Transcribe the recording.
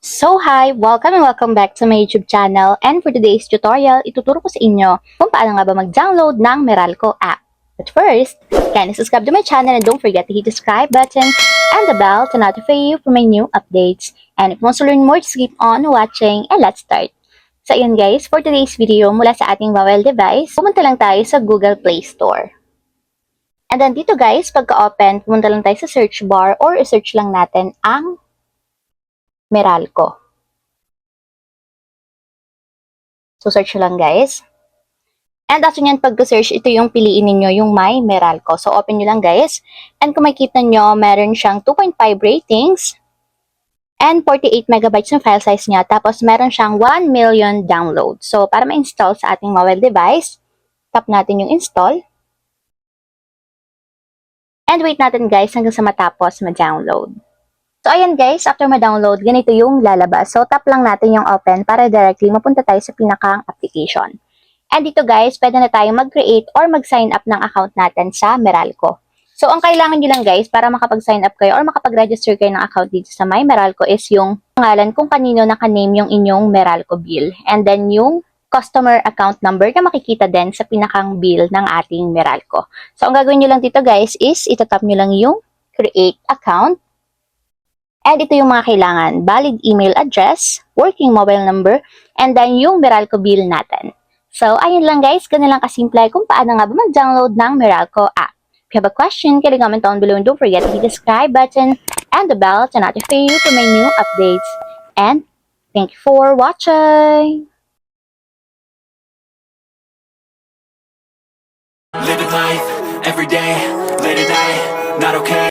So hi! Welcome and welcome back to my YouTube channel, and for today's tutorial, ituturo ko sa inyo kung paano nga ba mag-download ng Meralco app. But first, kindly subscribe to my channel and don't forget to hit the subscribe button and the bell to notify you for my new updates. And if you want to learn more, just keep on watching and let's start. So ayun guys, for today's video mula sa ating mobile device, pumunta lang tayo sa Google Play Store. And then dito guys, pagka-open, pumunta lang tayo sa search bar or i-search lang natin ang Meralco. So, search lang guys. And after nyan, pag-search, ito yung piliin ninyo, yung My Meralco. So, open nyo lang guys. And kung makikita nyo, meron siyang 2.5 ratings and 48 megabytes yung file size niya. Tapos, meron siyang 1 million downloads. So, para ma-install sa ating mobile device, tap natin yung install. And wait natin guys hanggang sa matapos ma-download. So, ayan guys, after ma-download, ganito yung lalabas. So, tap lang natin yung open para directly mapunta tayo sa pinakang application. And dito guys, pwede na tayong mag-create or mag-sign up ng account natin sa Meralco. So, ang kailangan nyo lang guys, para makapag-sign up kayo or makapag-register kayo ng account dito sa My Meralco is yung pangalan kung kanino naka-name yung inyong Meralco bill. And then yung customer account number na makikita din sa pinakang bill ng ating Meralco. So, ang gagawin nyo lang dito guys is itatap nyo lang yung create account. And ito yung mga kailangan, valid email address, working mobile number, and then yung Meralco bill natin. So, ayun lang guys, ganun lang kasimple kung paano nga ba mag-download ng Meralco app. If you have a question, can you comment down below and don't forget to hit the subscribe button and the bell to notify you for my new updates. And thank you for watching! Living life, every day, late at night, not okay.